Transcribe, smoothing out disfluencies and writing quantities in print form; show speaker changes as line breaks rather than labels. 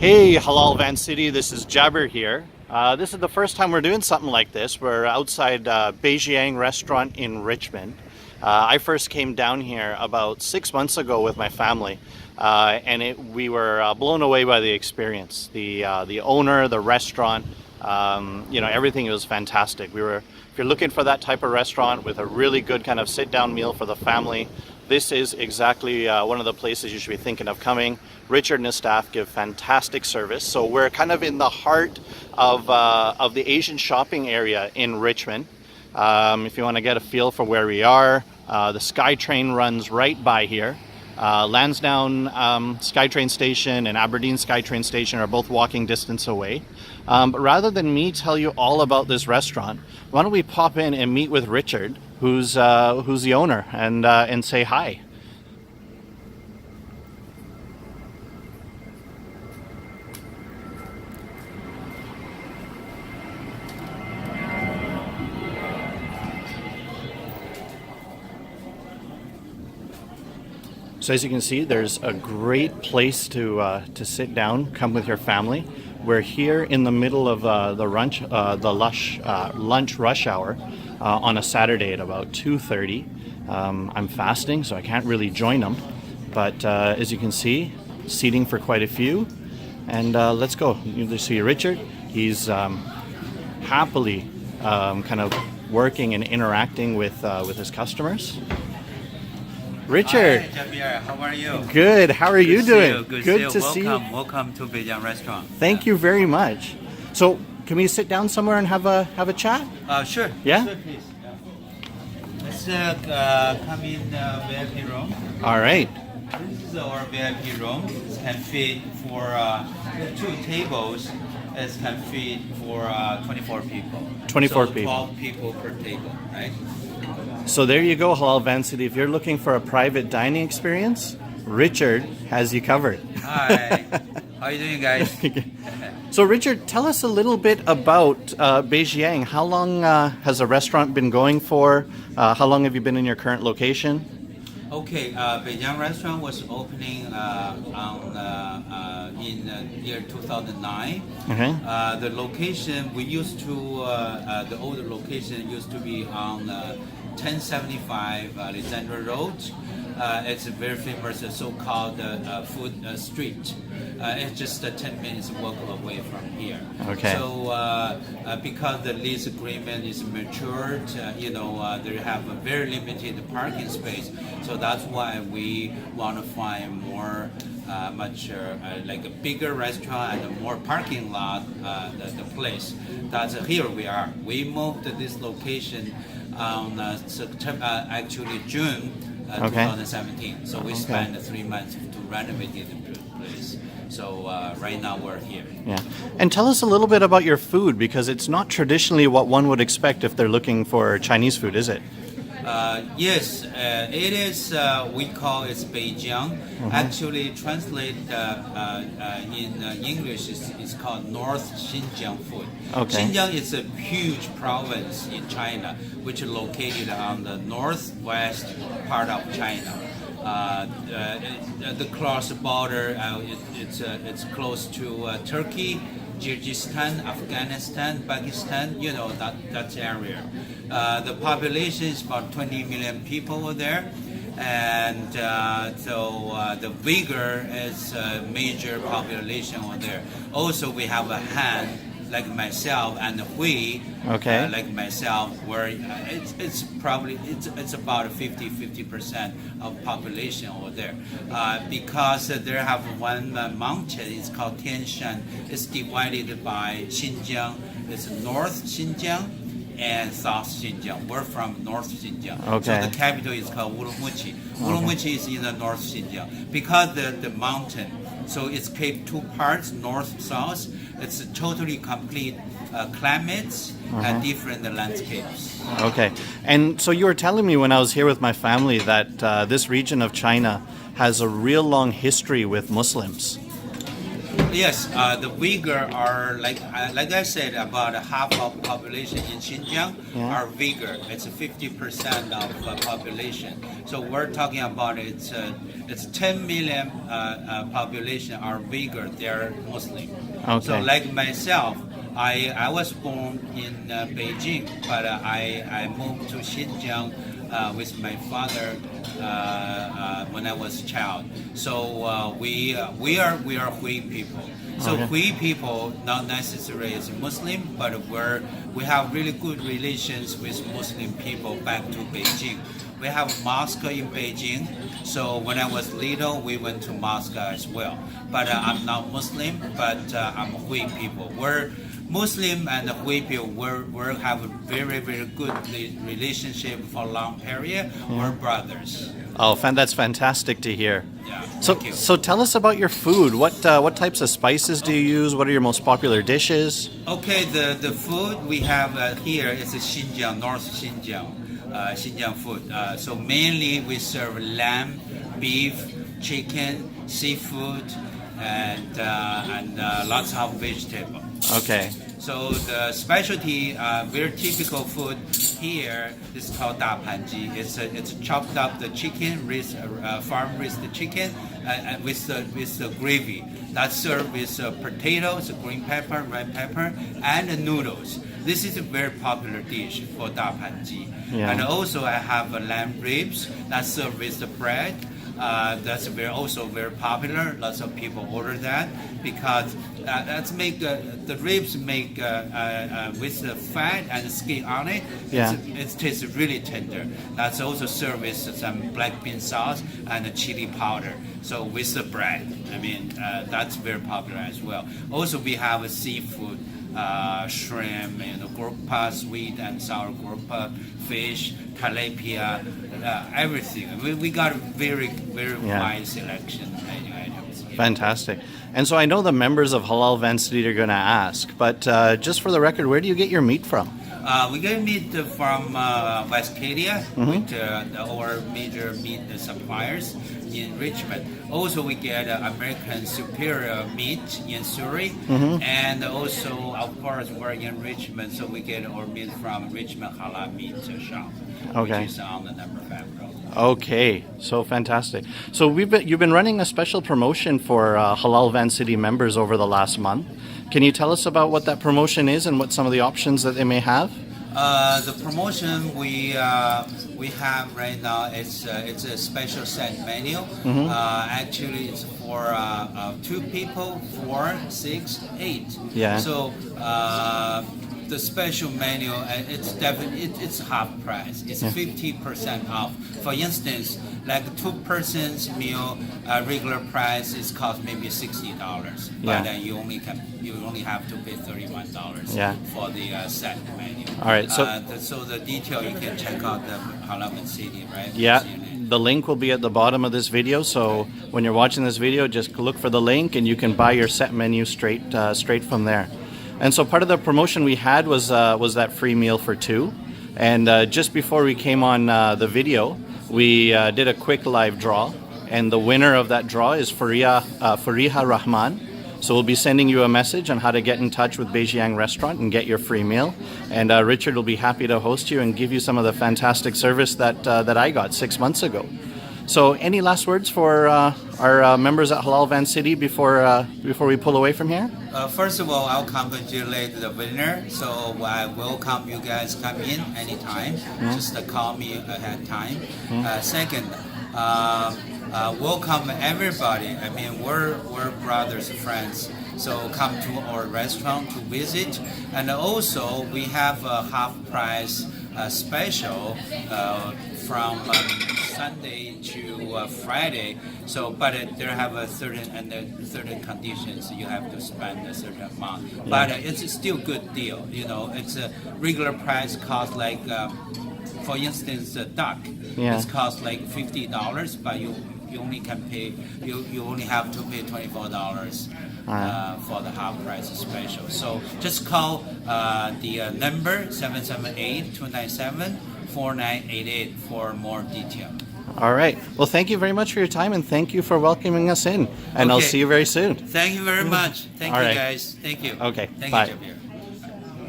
Hey, Halal Vancity, this is Jabir here. This is the first time we're doing something like this. We're outside Beijiang Restaurant in Richmond. I first came down here about 6 months ago with my family, and we were blown away by the experience. The owner, the restaurant, everything was fantastic. If you're looking for that type of restaurant with a really good kind of sit-down meal for the family, this is exactly one of the places you should be thinking of coming. Richard and his staff give fantastic service. So we're kind of in the heart of the Asian shopping area in Richmond. If you want to get a feel for where we are, the SkyTrain runs right by here. Lansdowne SkyTrain Station and Aberdeen SkyTrain Station are both walking distance away. But rather than me tell you all about this restaurant, why don't we pop in and meet with Richard, who's the owner, and say hi. So as you can see, there's a great place to sit down. Come with your family. We're here in the middle of the lunch rush hour on a Saturday at about 2:30. I'm fasting, so I can't really join them. But as you can see, seating for quite a few. And let's go. You see Richard. He's happily kind of working and interacting with his customers. Richard.
Hi, Jabir. How are you?
Good. How are you doing?
Good
to see you.
Welcome to Beijiang Restaurant.
Thank you very much. So, can we sit down somewhere and have a chat?
Sure.
Yeah?
Sure, please. Let's come in VIP room.
All right.
This is our VIP room. It can fit for 2 tables. It can fit for 24 people.
24
so
people.
12 people per table, right?
So there you go, Halal Vancity. If you're looking for a private dining experience, Richard has you covered.
Hi. How are you doing, guys?
So Richard, tell us a little bit about Beijiang. How long has the restaurant been going for? How long have you been in your current location?
Okay, Beijiang Restaurant was opening in year 2009.
Okay.
The location we used to, the older location used to be on 1075 Alexandra Road. It's a very famous so-called food street. It's just 10 minutes walk away from here.
Okay.
So because the lease agreement is matured, they have a very limited parking space. So that's why we want to find more, like a bigger restaurant and a more parking lot, the place. That's here we are. We moved to this location on June 2017. So we spent 3 months to renovate the place. So right now we're here.
Yeah. And tell us a little bit about your food, because it's not traditionally what one would expect if they're looking for Chinese food, is it?
Yes, it is. We call it Beijiang. Actually, translate in English, it's called North Xinjiang food.
Okay.
Xinjiang is a huge province in China, which is located on the northwest part of China. The cross border, it's close to Turkey, Kyrgyzstan, Afghanistan, Pakistan, that area. The population is about 20 million people over there. And so the Uyghur is a major population over there. Also, we have a Han, like myself, and Hui, like myself, where it's probably about 50% of population over there, because they have one mountain. It's called Tian Shan. It's divided by Xinjiang. It's North Xinjiang and South Xinjiang. We're from North Xinjiang.
Okay.
So the capital is called Urumqi. Urumqi is in the North Xinjiang. Because the mountain, so it's kept 2 parts, north, south. It's a totally complete climates and different landscapes.
Okay. And so you were telling me when I was here with my family that this region of China has a real long history with Muslims.
Yes, the Uyghur are like I said, about half of population in Xinjiang are Uyghur. It's 50% of population. So we're talking about it's 10 million population are Uyghur. They're Muslim.
Okay.
So like myself, I was born in Beijing, but I moved to Xinjiang with my father when I was a child. So we are Hui people. So
Okay.
Hui people not necessarily is Muslim, but we have really good relations with Muslim people back to Beijing. We have a mosque in Beijing, so when I was little, we went to mosque as well. But I'm not Muslim, but I'm Hui people. We're Muslim and Hui people. We have a very good relationship for a long period. We're brothers.
Oh, that's fantastic to hear.
Yeah.
So,
Thank you.
so tell us about your food. What types of spices do you use? What are your most popular dishes?
Okay, the food we have here is Xinjiang, North Xinjiang, Xinjiang food. So mainly we serve lamb, beef, chicken, seafood, and lots of vegetable.
Okay.
So the specialty, very typical food here is called da panji. It's chopped up the chicken, farm raised the chicken, and with the gravy. That's served with potatoes, green pepper, red pepper, and the noodles. This is a very popular dish for da panji.
Yeah.
And also I have lamb ribs that's served with the bread. That's also very popular. Lots of people order that because the ribs make with the fat and the skin on it.
Yeah.
It tastes really tender. That's also served with some black bean sauce and a chili powder. So with the bread, I mean that's very popular as well. Also we have a seafood. Shrimp, grouper, sweet and sour grouper, fish, tilapia, everything. We got a very wide selection of menu items.
Fantastic. And so I know the members of Halal Vancity are going to ask, but just for the record, where do you get your meat from?
We get meat from West Cadia, with our major meat suppliers in Richmond. Also, we get American Superior meat in Surrey, and also, of course, we're in Richmond, so we get our meat from Richmond Halal Meat Shop,
Okay.
which is on the number 5 road.
Okay, so fantastic. So you've been running a special promotion for Halal Vancity members over the last month. Can you tell us about what that promotion is and what some of the options that they may have?
The promotion we have right now it's a special set menu. Actually, it's for 2 people, 4, 6, 8.
Yeah.
So the special menu it's half price. It's 50% off. For instance, like 2 persons meal regular price is cost maybe $60, but you only have to pay $31 for the set menu.
All right,
So the detail you can check out the Halal Vancity, right?
Yeah, the link will be at the bottom of this video. So when you're watching this video, just look for the link and you can buy your set menu straight from there. And so part of the promotion we had was that free meal for 2. And just before we came on the video, we did a quick live draw. And the winner of that draw is Fariha Rahman. So we'll be sending you a message on how to get in touch with Beijiang Restaurant and get your free meal. And Richard will be happy to host you and give you some of the fantastic service that I got 6 months ago. So any last words for our members at Halal Vancity before we pull away from here?
First of all, I'll congratulate the winner. So I welcome you guys come in anytime. Just call me ahead of time. Second, welcome everybody. I mean, we're brothers, friends. So come to our restaurant to visit. And also, we have a half price special from Sunday to Friday. So, but there have a certain conditions. You have to spend a certain amount. But it's still good deal. It's a regular price cost like, for instance, the duck. It's cost like $50, but you only can pay. You only have to pay $24. For the half price special. So just call the number 778-297-4988 for more detail.
All right. Well, thank you very much for your time, and thank you for welcoming us in. And I'll
Okay.
see you very soon.
Thank you very much. Thank
All
you,
right.
guys. Thank you.
Okay,
Thank
bye.
you, Jabir.